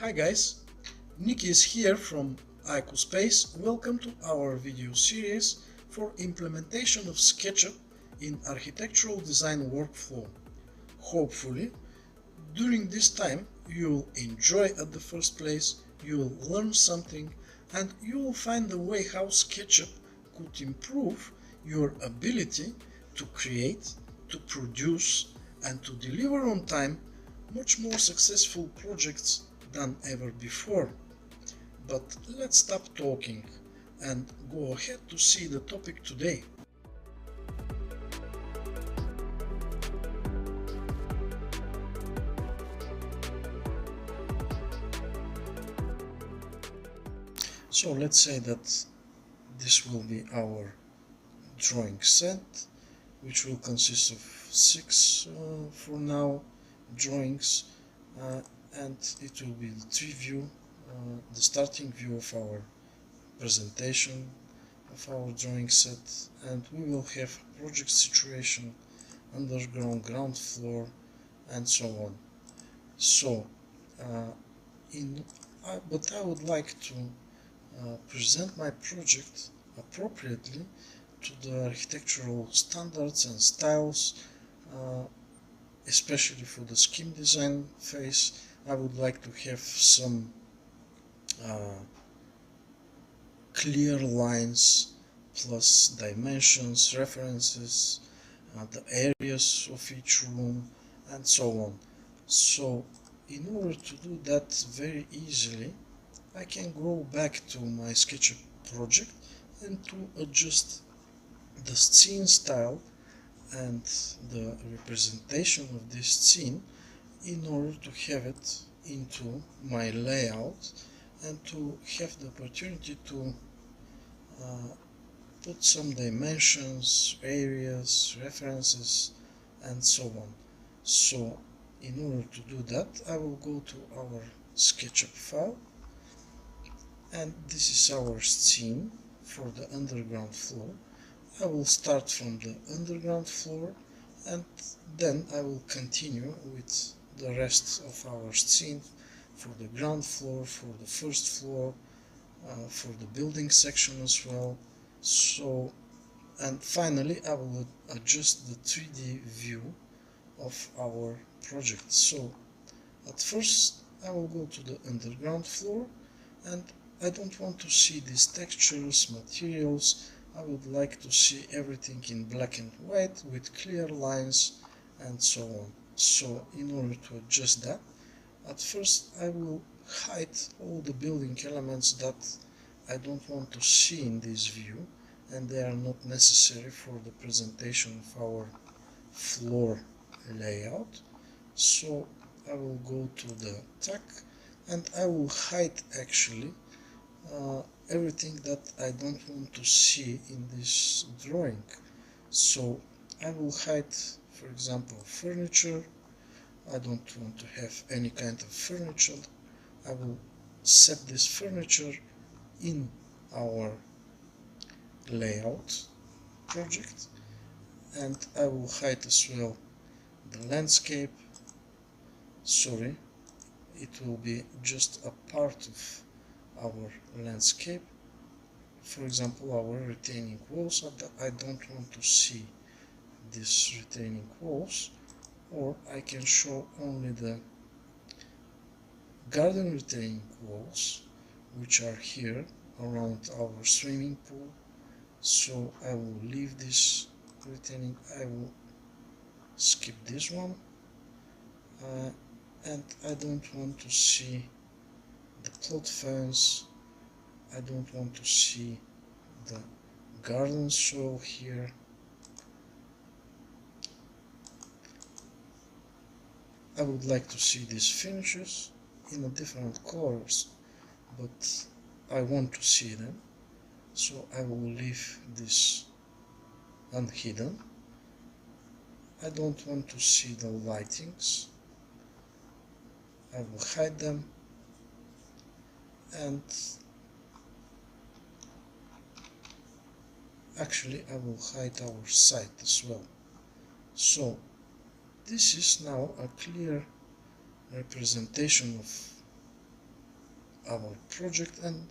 Hi guys, Nick is here from Space. Welcome to our video series for implementation of SketchUp in architectural design workflow. Hopefully, during this time you will enjoy at the first place, you will learn something, and you will find the way how SketchUp could improve your ability to create, to produce, and to deliver on time much more successful projects than ever before. But let's stop talking and go ahead to see the topic today. So let's say that this will be our drawing set, which will consist of 6 for now drawings, and it will be the tree view, the starting view of our presentation of our drawing set, and we will have project situation, underground, ground floor, and so on. So but I would like to present my project appropriately to the architectural standards and styles, especially for the scheme design phase. I would like to have some clear lines plus dimensions, references, the areas of each room, and so on. So in order to do that very easily, I can go back to my SketchUp project and to adjust the scene style and the representation of this scene in order to have it into my layout and to have the opportunity to put some dimensions, areas, references, and so on. So in order to do that, I will go to our SketchUp file, and this is our scene for the underground floor. I will start from the underground floor, and then I will continue with the rest of our scene for the ground floor, for the first floor, for the building section as well. So, and finally I will adjust the 3D view of our project. So at first I will go to the underground floor, and I don't want to see these textures, materials. I would like to see everything in black and white with clear lines and so on. So in order to adjust that, at first I will hide all the building elements that I don't want to see in this view, and they are not necessary for the presentation of our floor layout. So I will go to the tag, and I will hide actually everything that I don't want to see in this drawing. So I will hide, for example, furniture. I don't want to have any kind of furniture. I will set this furniture in our layout project, and I will hide as well the landscape. Sorry, it will be just a part of our landscape. For example, our retaining walls. I don't want to see these retaining walls, or I can show only the garden retaining walls, which are here around our swimming pool. So I will leave this retaining, I will skip this one, and I don't want to see the plot fence. I don't want to see the garden soil here. I would like to see these finishes in a different colors, but I want to see them, so I will leave this unhidden. I don't want to see the lightings. I will hide them, and actually I will hide our site as well. So this is now a clear representation of our project, and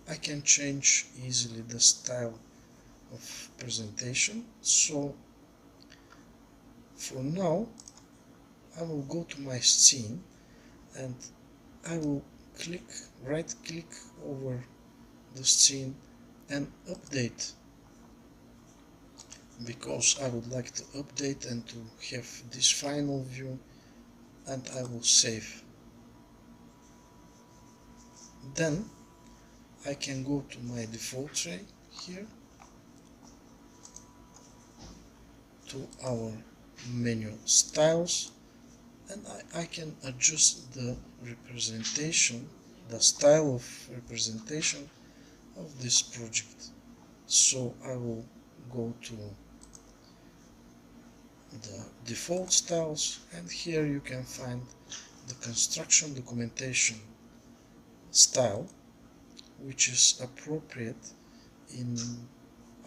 I can change easily the style of presentation. So for now I will go to my scene and I will right click over the scene and update, because I would like to update and to have this final view, and I will save. Then I can go to my default tray here, to our menu styles, and I can adjust the representation, the style of representation of this project. So I will go to the default styles, and here you can find the construction documentation style, which is appropriate in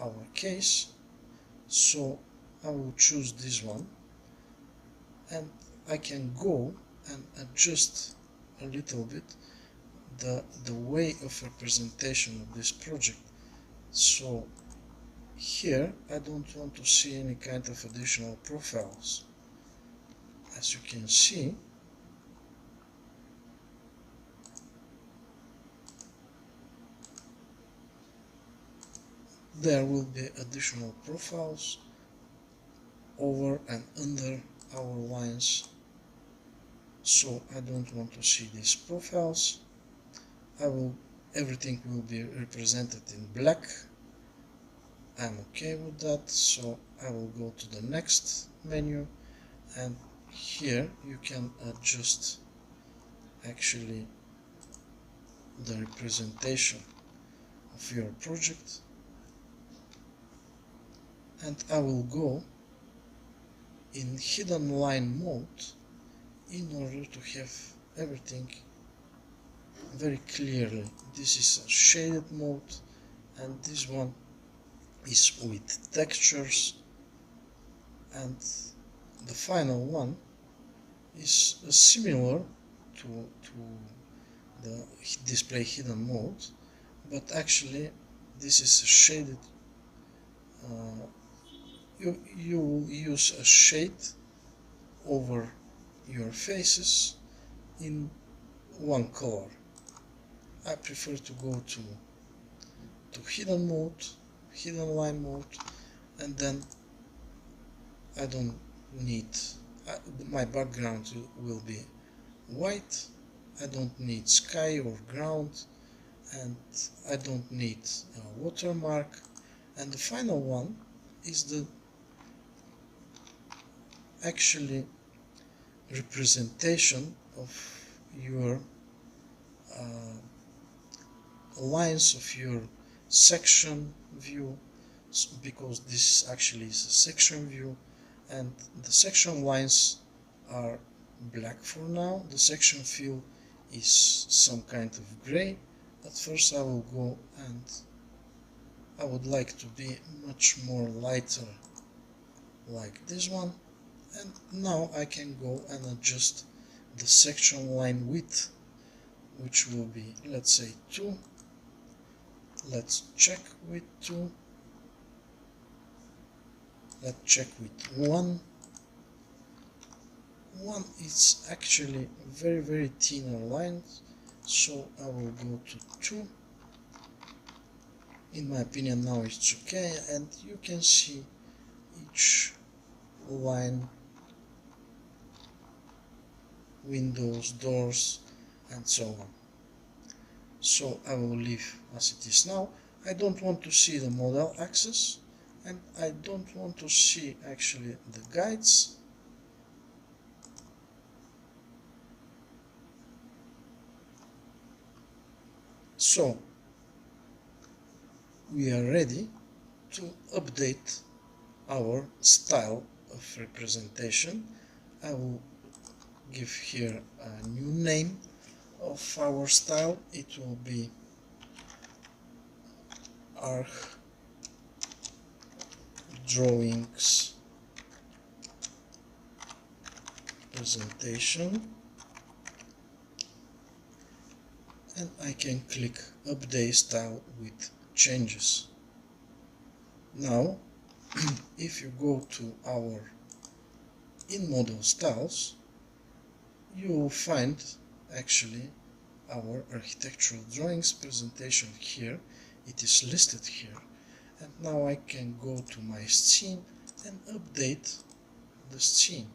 our case. So I will choose this one, and I can go and adjust a little bit the way of representation of this project. So here I don't want to see any kind of additional profiles. As you can see, there will be additional profiles over and under our lines, so I don't want to see these profiles. Everything will be represented in black. I'm okay with that, so I will go to the next menu, and here you can adjust actually the representation of your project, and I will go in hidden line mode in order to have everything very clearly. This is a shaded mode, and this one is with textures, and the final one is similar to the display hidden mode, but actually this is a shaded. You will use a shade over your faces in one color. I prefer to go to hidden mode, hidden line mode, and then I don't need, my background will be white. I don't need sky or ground, and I don't need a watermark. And the final one is the actually representation of your lines of your section view, because this actually is a section view, and the section lines are black for now. The section fill is some kind of gray. At first I will go, and I would like to be much more lighter, like this one. And now I can go and adjust the section line width, which will be, let's say, 2. Let's check with 2. Let's check with 1. 1 is actually very thinner lines, so I will go to 2. In my opinion now it's okay, and you can see each line, windows, doors, and so on. So I will leave as it is now. I don't want to see the model axis, and I don't want to see actually the guides. So we are ready to update our style of representation. I will give here a new name of our style. It will be Arch Drawings Presentation, and I can click Update Style with Changes. Now, if you go to our in-model styles, you will find actually our architectural drawings presentation here. It is listed here, and now I can go to my scene and update the scene.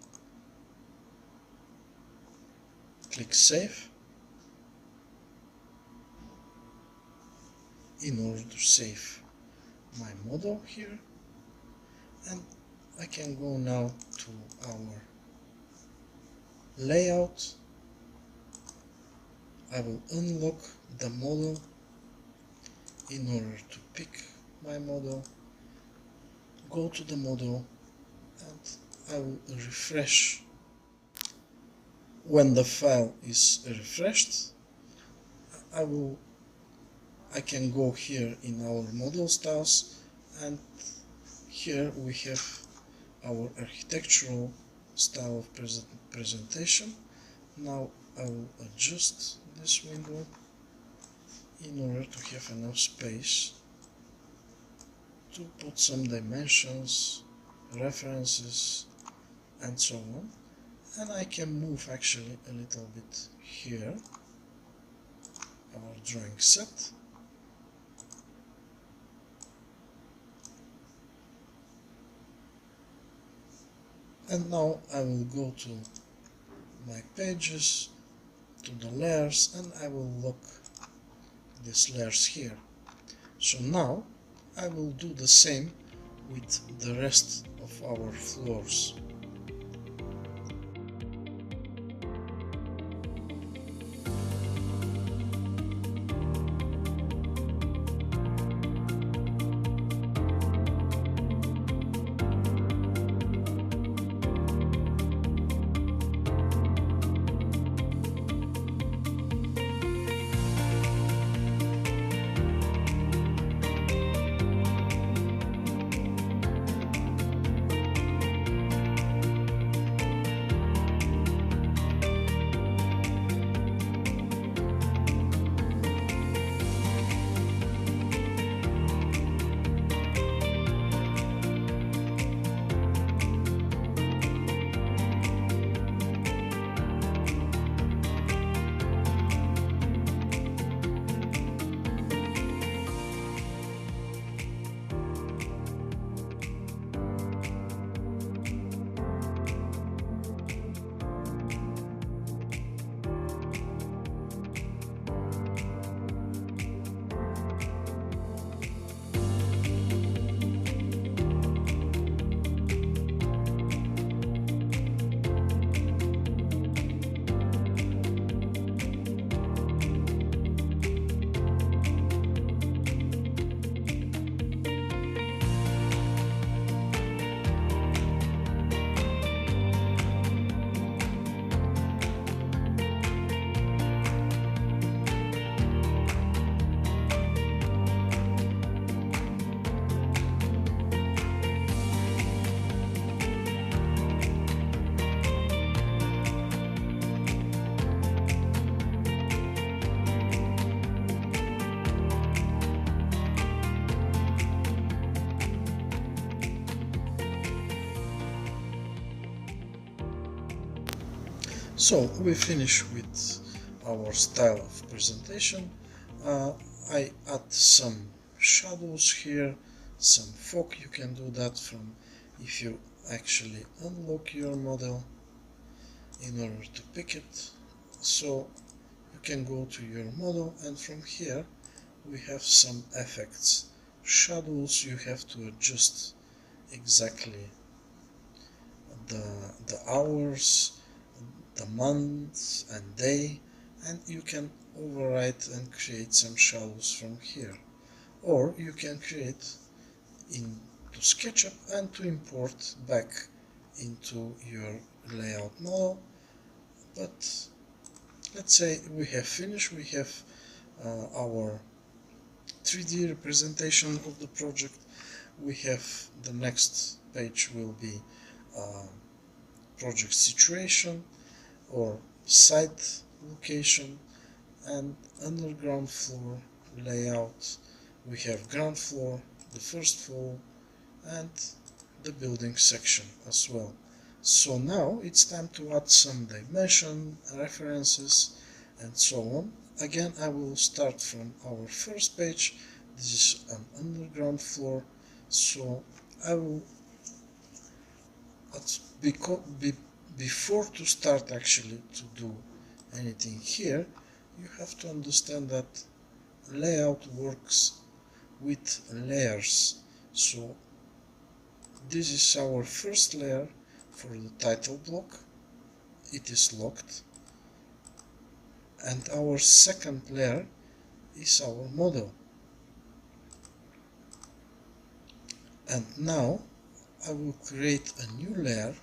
Click Save in order to save my model here, and I can go now to our layout. I will unlock the model in order to pick my model, go to the model, and I will refresh. When the file is refreshed, I can go here in our model styles, and here we have our architectural style of presentation. Now I will adjust this window in order to have enough space to put some dimensions, references, and so on. And I can move actually a little bit here our drawing set. And now I will go to my pages, to the layers, and I will lock these layers here. So now I will do the same with the rest of our floors. So we finish with our style of presentation. I add some shadows here, some fog. You can do that from if you actually unlock your model in order to pick it. So you can go to your model, and from here we have some effects. Shadows, you have to adjust exactly the hours, the month and day, and you can overwrite and create some shadows from here, or you can create into SketchUp and to import back into your layout model. But let's say we have finished, we have our 3D representation of the project. We have the next page will be project situation or site location, and underground floor layout. We have ground floor, the first floor, and the building section as well. So now it's time to add some dimension, references, and so on. Again, I will start from our first page. This is an underground floor, so I will before to start actually to do anything here, you have to understand that layout works with layers. So this is our first layer for the title block. It is locked. And our second layer is our model. And now I will create a new layer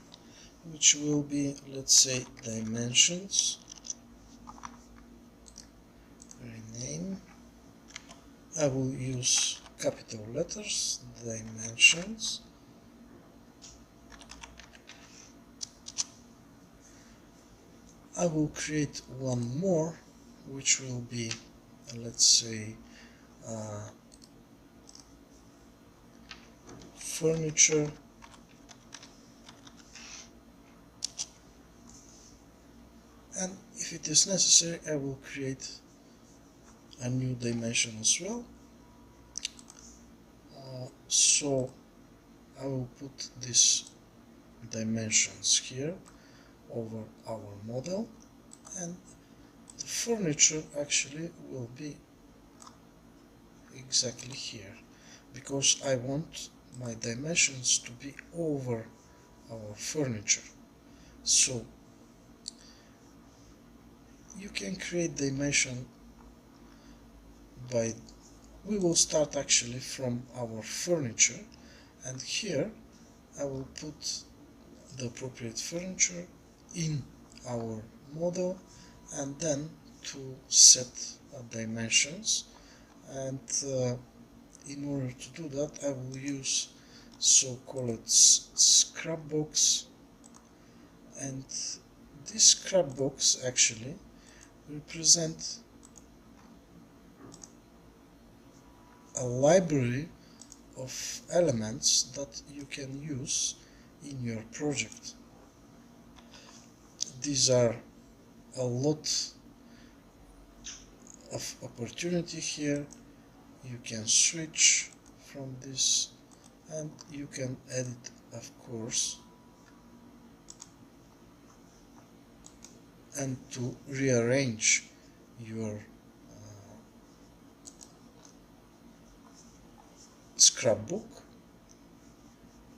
which will be, let's say, dimensions, rename. I will use capital letters, dimensions. I will create one more which will be, let's say, furniture, and if it is necessary I will create a new dimension as well. So I will put these dimensions here over our model, and the furniture actually will be exactly here, because I want my dimensions to be over our furniture. So you can create dimension by, we will start actually from our furniture, and here I will put the appropriate furniture in our model, and then to set dimensions. And in order to do that I will use so-called scrap box, and this scrap box actually represent a library of elements that you can use in your project. These are a lot of opportunity here. You can switch from this, and you can edit, of course, and to rearrange your scrapbook.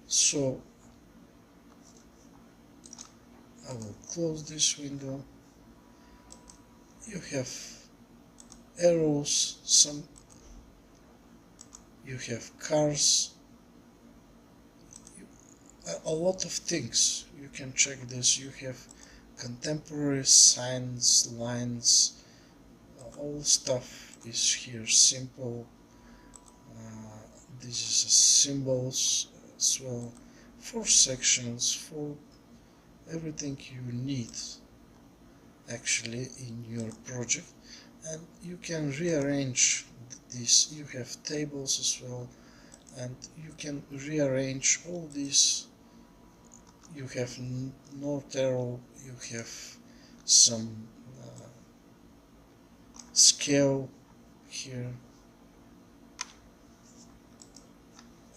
So I will close this window. You have arrows, you have cars, a lot of things. You can check this. You have contemporary signs, lines, all stuff is here simple. This is symbols as well, for sections, for everything you need actually in your project. And you can rearrange this. You have tables as well, and you can rearrange all these. You have north arrow, you have some scale here,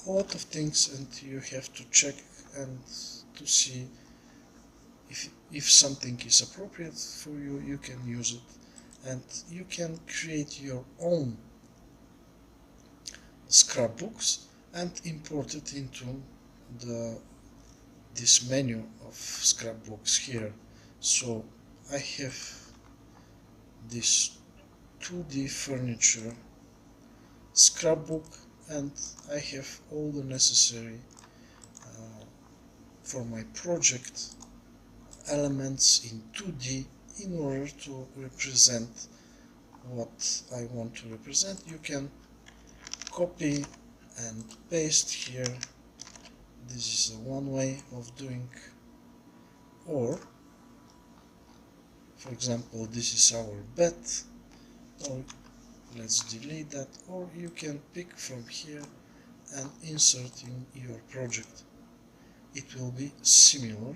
a lot of things, and you have to check and to see if something is appropriate for you. You can use it, and you can create your own scrapbooks and import it into this menu of scrapbooks here. So I have this 2D furniture scrapbook, and I have all the necessary for my project elements in 2D in order to represent what I want to represent. You can copy and paste here. This is one way of doing, or for example this is our bed, or let's delete that, or you can pick from here and insert in your project. It will be similar.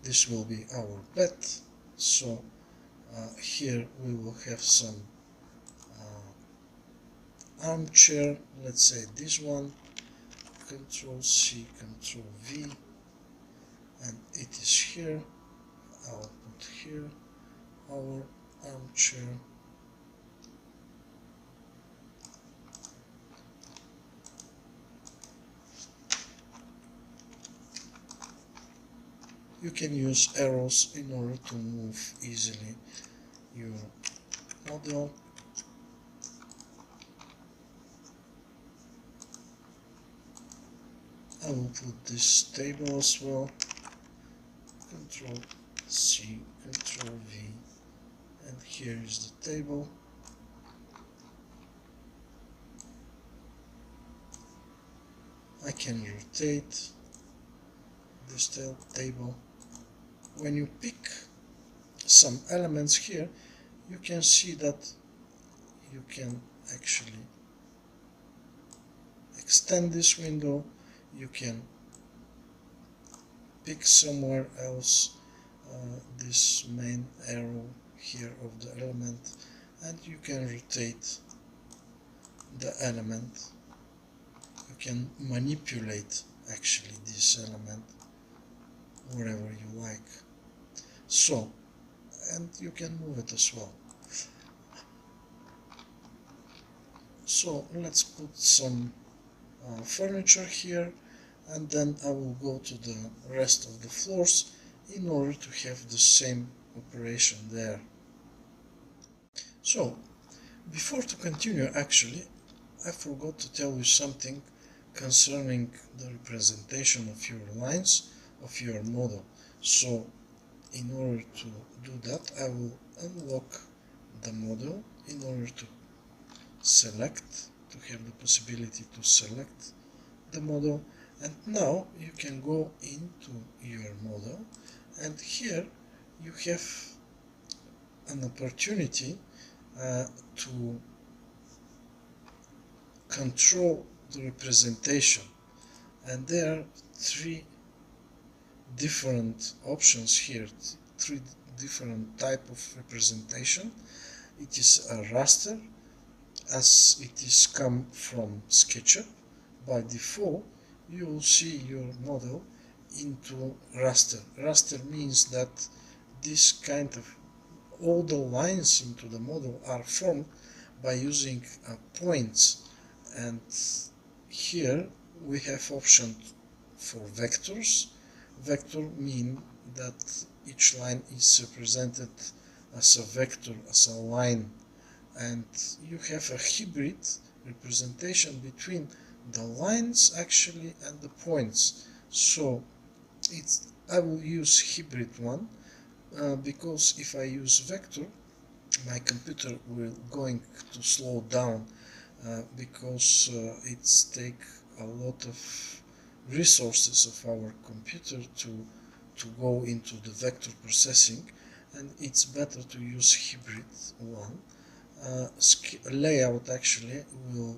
This will be our bed. So here we will have some armchair, let's say this one, Control C, Control V, and it is here. I'll put here our armchair. You can use arrows in order to move easily your model. I will put this table as well. Control C, Control V, and here is the table. I can rotate this table. When you pick some elements here, you can see that you can actually extend this window. You can pick somewhere else this main arrow here of the element, and you can rotate the element. You can manipulate actually this element wherever you like. So, and you can move it as well. So let's put some furniture here, and then I will go to the rest of the floors in order to have the same operation there. So before to continue, actually I forgot to tell you something concerning the representation of your lines of your model. So in order to do that, I will unlock the model in order to select, to have the possibility to select the model, and now you can go into your model, and here you have an opportunity to control the representation, and there are three different options here, three different type of representation. It is a raster, as it is come from SketchUp. By default you will see your model into raster. Raster means that this kind of all the lines into the model are formed by using points, and here we have option for vectors. Vector mean that each line is represented as a vector, as a line, and you have a hybrid representation between the lines actually and the points. So I will use hybrid one because if I use vector, my computer will going to slow down because it's take a lot of resources of our computer to go into the vector processing, and it's better to use hybrid one. LayOut actually will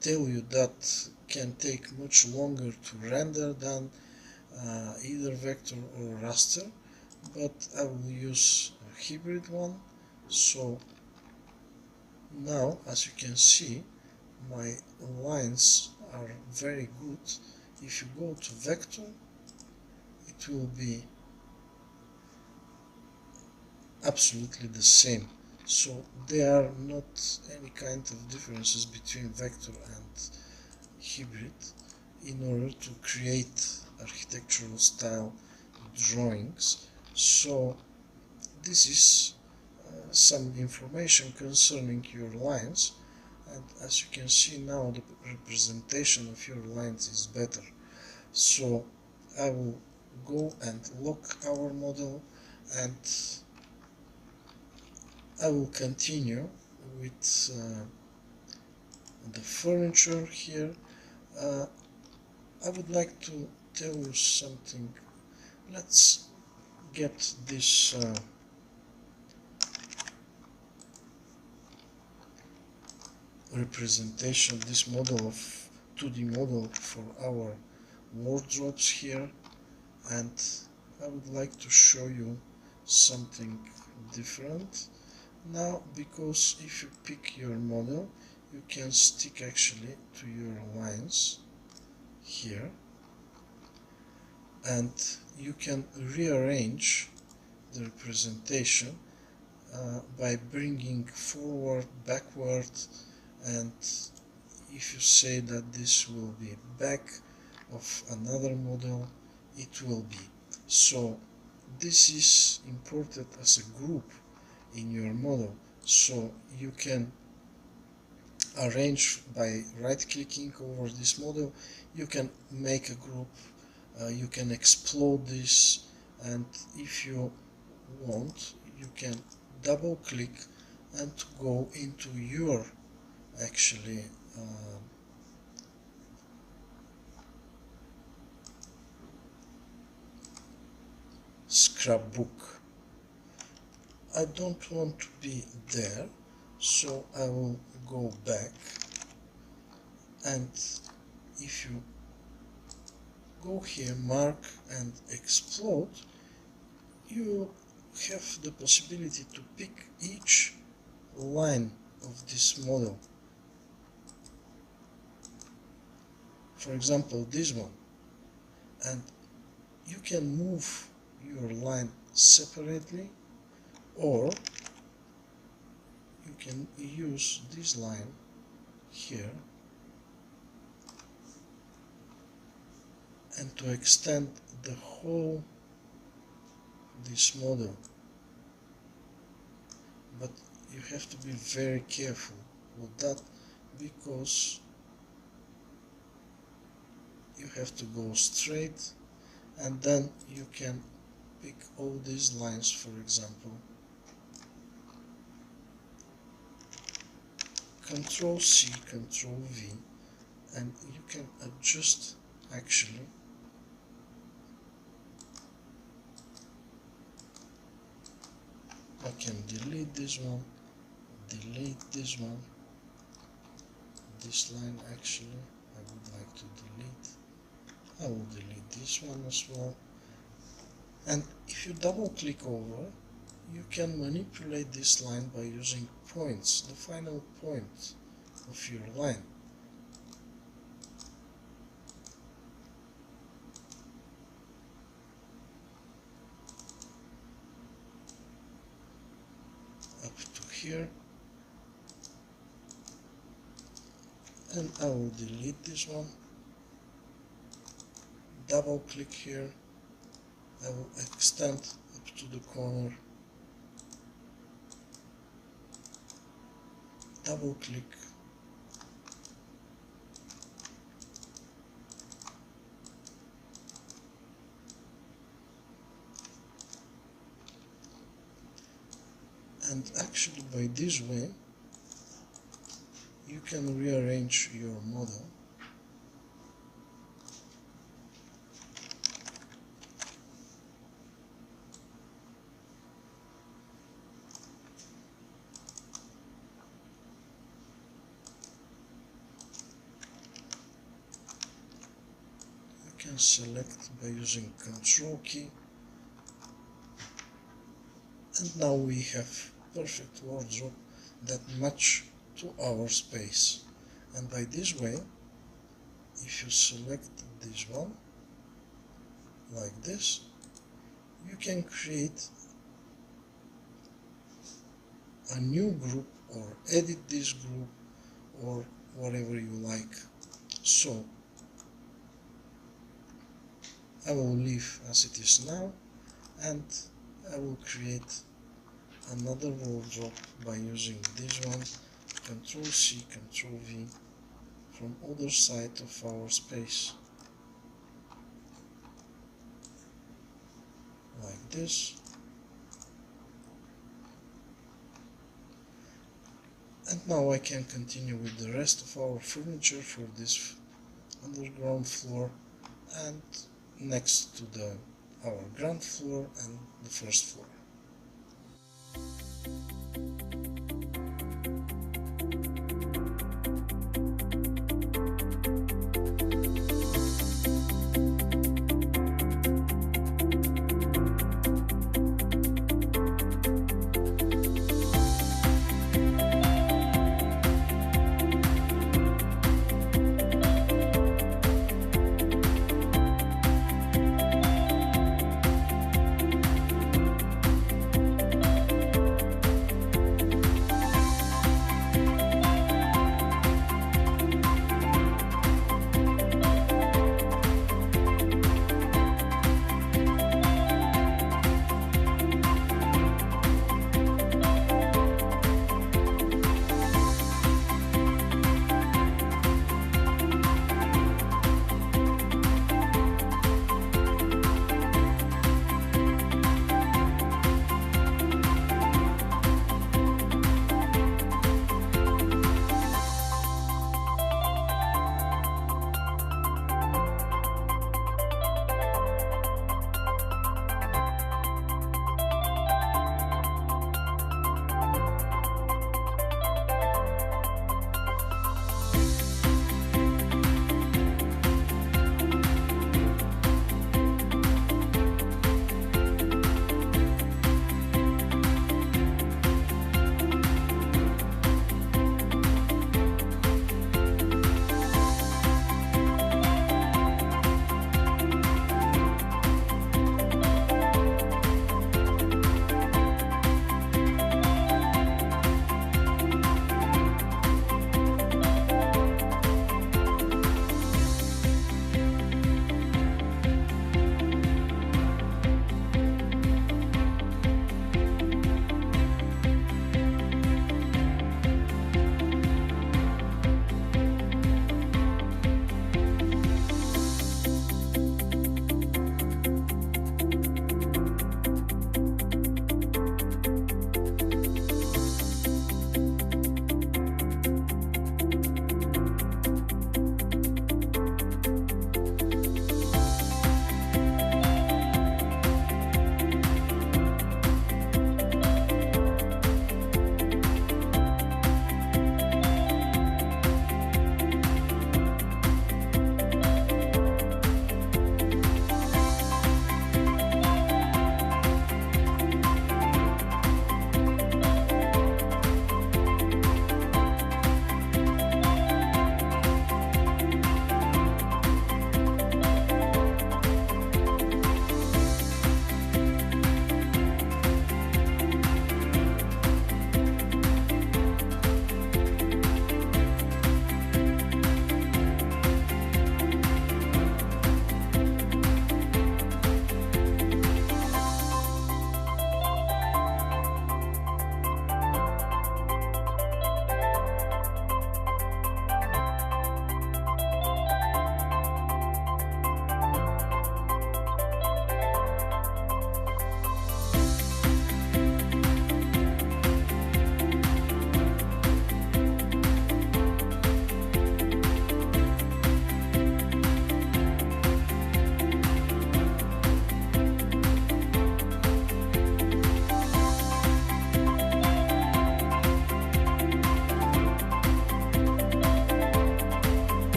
tell you that can take much longer to render than either vector or raster, but I will use a hybrid one. So now, as you can see, my lines are very good. If you go to vector, it will be absolutely the same. So there are not any kind of differences between vector and hybrid in order to create architectural style drawings. So this is some information concerning your lines, and as you can see now the representation of your lines is better. So I will go and lock our model, and I will continue with the furniture here. I would like to tell you something. Let's get this representation, this model of 2D model for our wardrobes here, and I would like to show you something different now, because if you pick your model, you can stick actually to your lines here, and you can rearrange the representation by bringing forward, backward, and if you say that this will be back of another model, it will be. So this is imported as a group in your model, so you can arrange by right-clicking over this model. You can make a group, you can explode this, and if you want, you can double click and go into your actually scrapbook. I don't want to be there, so I will go back, and if you go here, mark and explode, you have the possibility to pick each line of this model. For example, this one, and you can move your line separately, or you can use this line here and to extend the whole this model. But you have to be very careful with that, because you have to go straight, and then you can pick all these lines, for example. Ctrl C, Ctrl V, and you can adjust actually I can delete this one, delete this one, this line actually I would like to delete. I will delete this one as well. And if you double click over, you can manipulate this line by using points, the final point of your line. Up to here, and I will delete this one. Double click here, I will extend up to the corner, double click, and actually by this way you can rearrange your model. You can select by using Control key, and now we have perfect wardrobe that match to our space. And by this way, if you select this one like this, you can create a new group or edit this group or whatever you like. So I will leave as it is now, and I will create another wardrobe by using this one, Ctrl C, Ctrl V, from other side of our space, like this. And now I can continue with the rest of our furniture for this underground floor. and next to our ground floor and the first floor.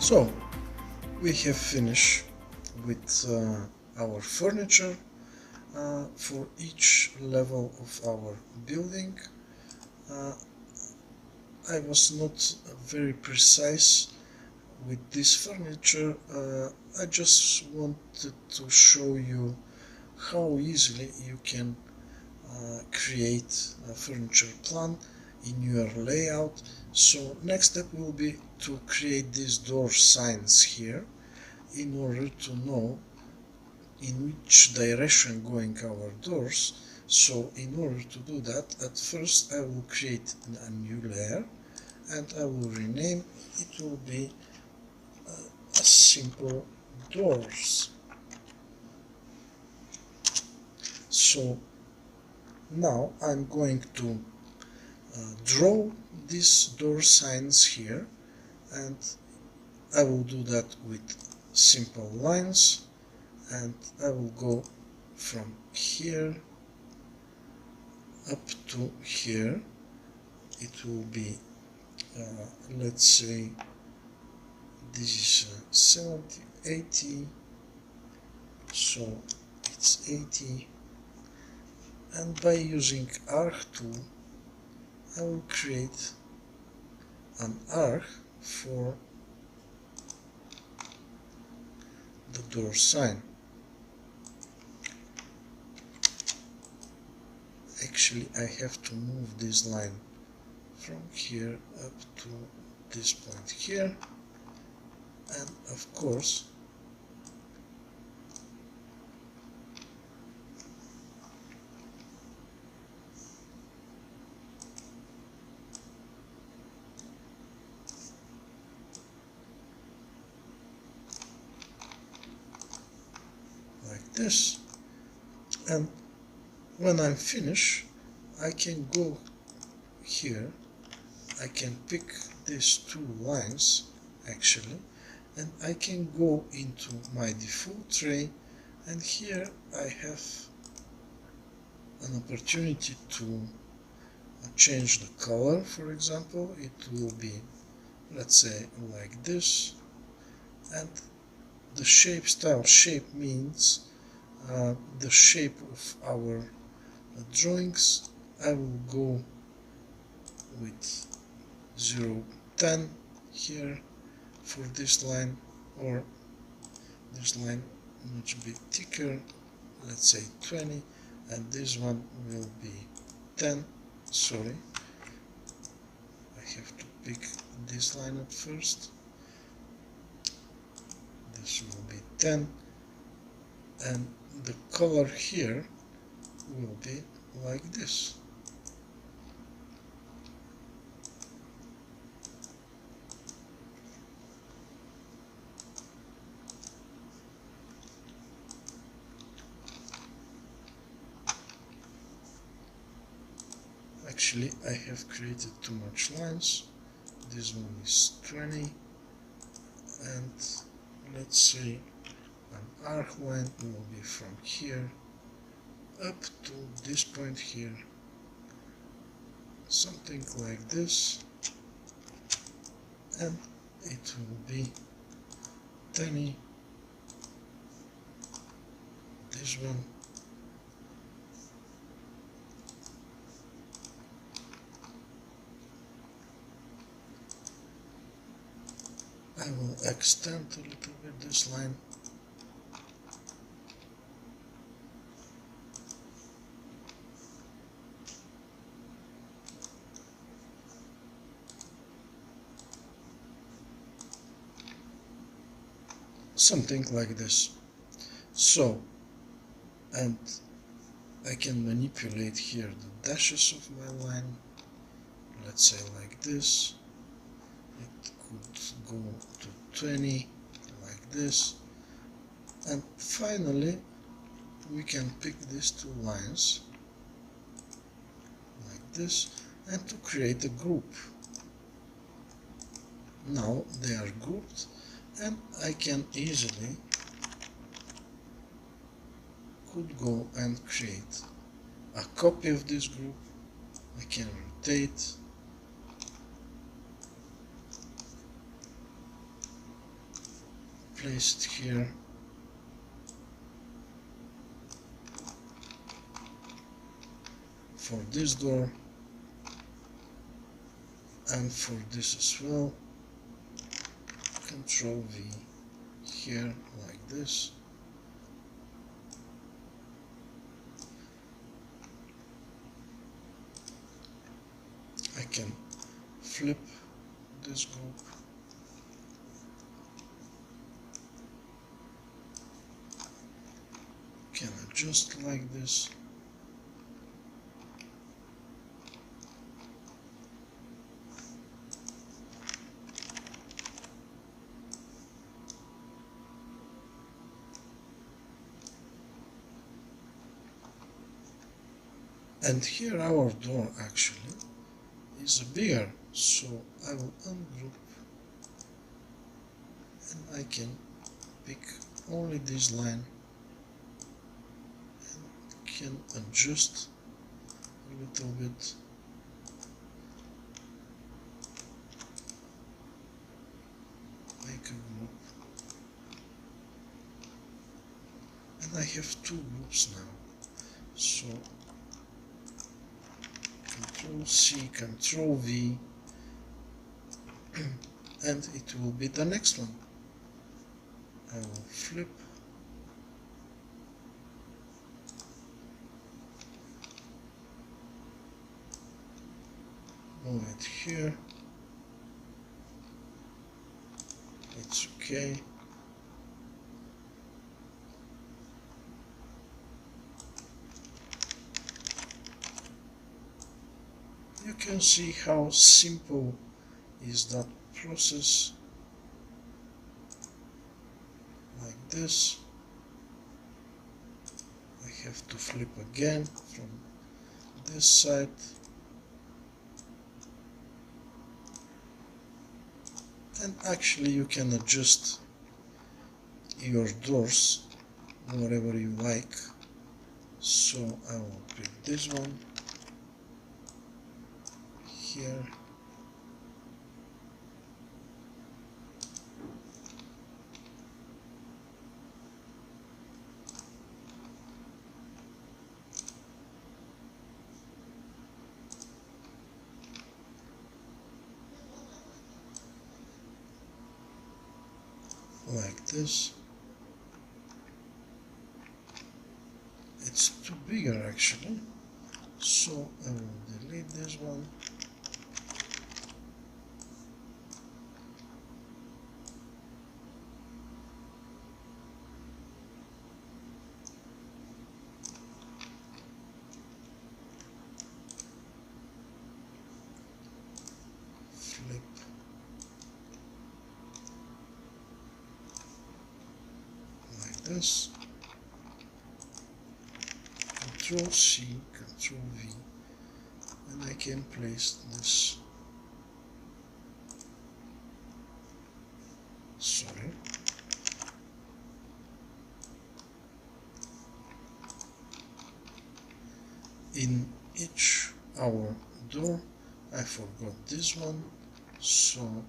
So we have finished with our furniture for each level of our building. I was not very precise with this furniture. I just wanted to show you how easily you can create a furniture plan in your layout. So next step will be to create these door signs here in order to know in which direction going our doors. So in order to do that, at first I will create a new layer and I will rename it. Will be a simple doors. So now I'm going to draw these door signs here, and I will do that with simple lines, and I will go from here up to here. It will be let's say this is 70, 80, so it's 80, and by using arc tool I will create an arc for the door sign. Actually I have to move this line from here up to this point here, and of course like this. And when I'm finished, I can go here, I can pick these two lines actually, and I can go into my default tray, and here I have an opportunity to change the color. For example, it will be, let's say, like this, and the shape style. Shape means the shape of our drawings. I will go with 0.10 here for this line, or this line much bit thicker, let's say 20, and this one will be 10. Sorry, I have to pick this line at first. This will be 10, and the color here will be like this. Actually, I have created too much lines. This one is 20, and let's say an arc line will be from here up to this point here, something like this, and it will be 20. This one I will extend a little bit this line. Something like this. So, and I can manipulate here the dashes of my line, let's say like this. It could go to 20, like this, and finally we can pick these two lines like this, and to create a group. Now they are grouped, and I can easily could go and create a copy of this group. I can rotate, place it here. For this door and for this as well. Control V here like this. I can flip this group. Can adjust like this. And here our door actually is bigger, so I will ungroup and I can pick only this line and can adjust a little bit. Make a group. And I have two groups now. So Control C, Control V, and it will be the next one. I will flip. Move it here. It's okay. You can see how simple is that process. Like this. I have to flip again from this side. And actually you can adjust your doors wherever you like. So I will pick this one here. Like this. It's too bigger actually, so I will delete this one. Flip. Like this. Control C, Control V, and I can place this. Sorry. In each our door, I forgot this one, so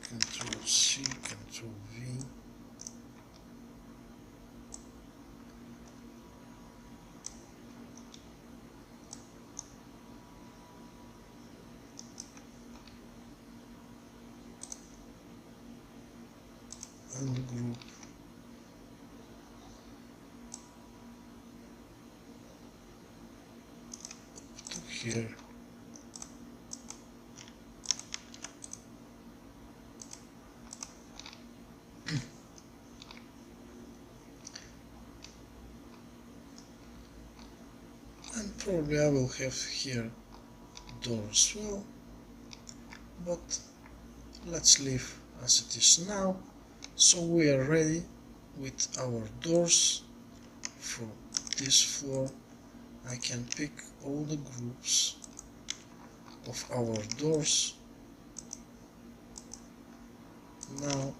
Control C, Control V. Ungroup. To here. And probably I will have here door as well, but let's leave as it is now. So we are ready with our doors for this floor. I can pick all the groups of our doors now,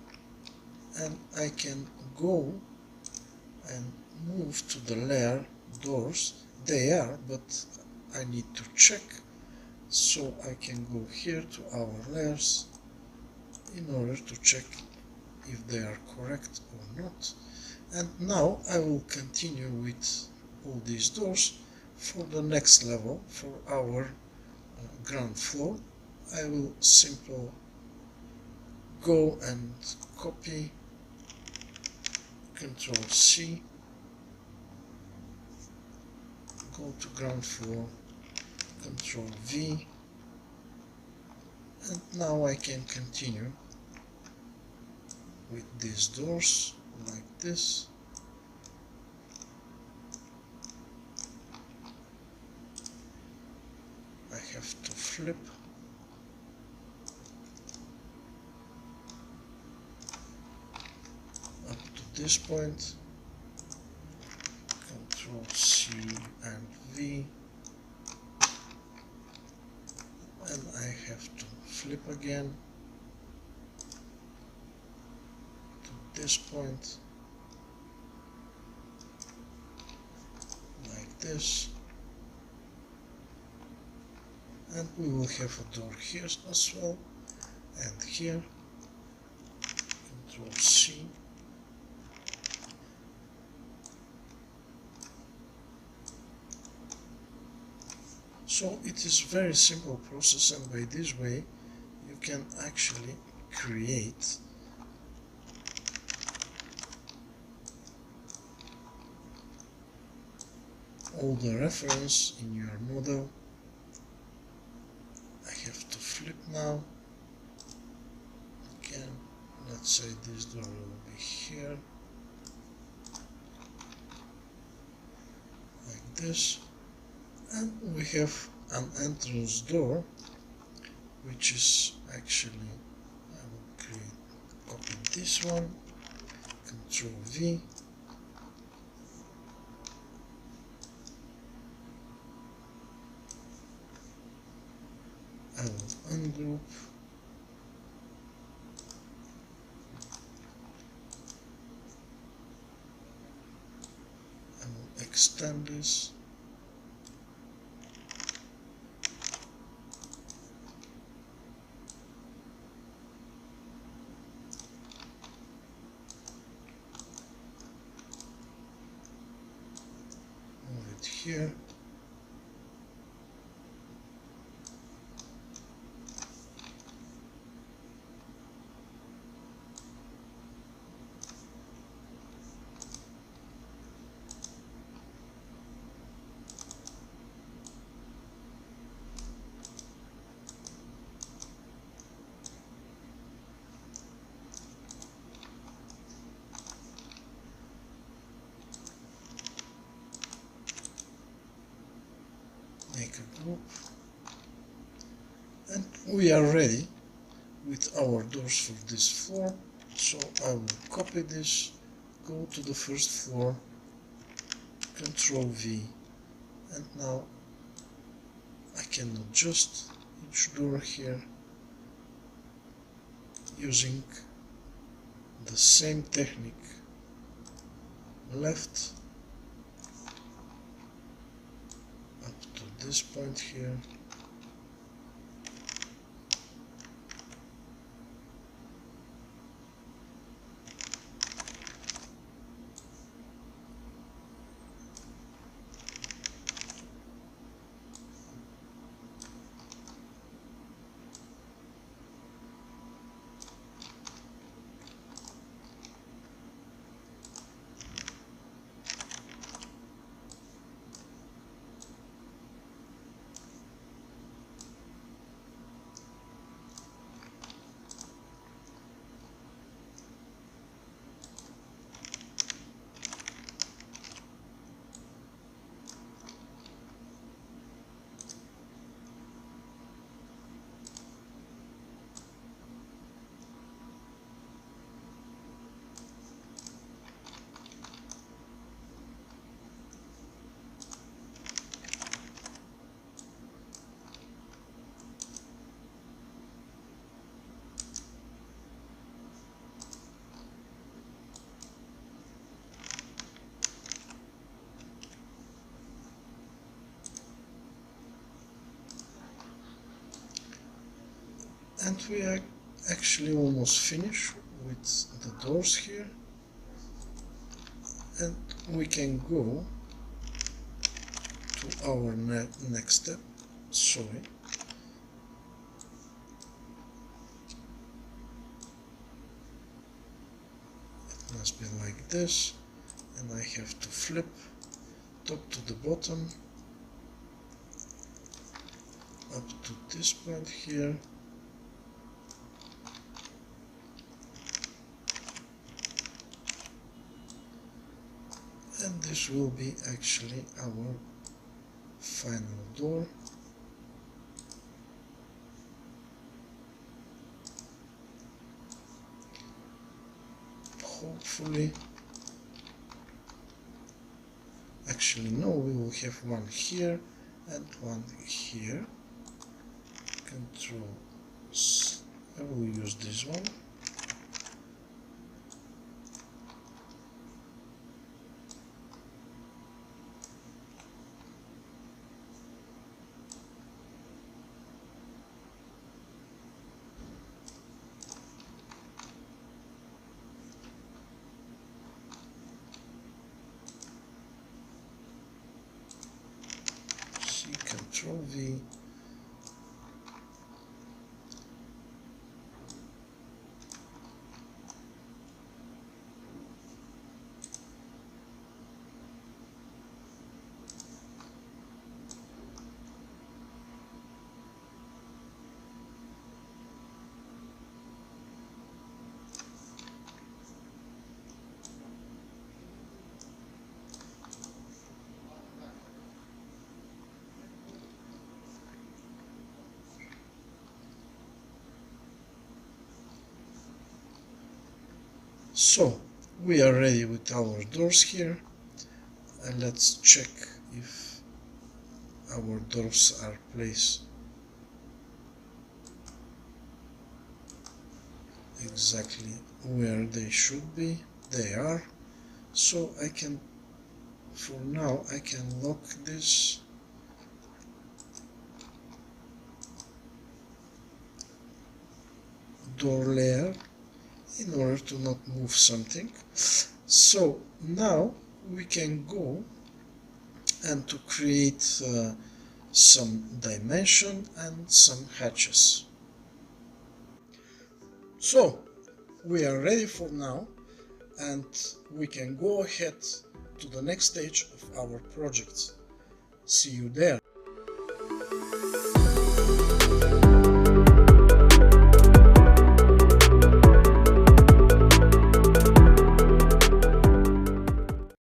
and I can go and move to the layer doors. They are, but I need to check, so I can go here to our layers in order to check if they are correct or not. And now I will continue with all these doors for the next level, for our ground floor. I will simply go and copy, Control C, go to ground floor, Control V, and now I can continue with these doors like this. I have to flip up to this point, Control C and V, and I have to flip again to this point like this, and we will have a door here as well, and here, Control C, so it is very simple process, and by this way you can actually create all the reference in your model. I have to flip now again. Let's say this door will be here like this, and we have an entrance door, which is actually, I will copy this one, Control V, I will ungroup, I will extend this, move it here, make a group, and we are ready with our doors for this floor. So I will copy this, go to the first floor, Control V, and now I can adjust each door here using the same technique, left up to this point here, and we are actually almost finished with the doors here, and we can go to our next step. Sorry. It must be like this, and I have to flip top to the bottom up to this point here. And this will be actually our final door. Hopefully, actually no, we will have one here and one here. Control, I will use this one. Control V. So we are ready with our doors here, and let's check if our doors are placed exactly where they should be. They are. So I can, for now, I can lock this door layer in order to not move something. So now we can go and to create some dimension and some hatches. So we are ready for now, and we can go ahead to the next stage of our project. See you there.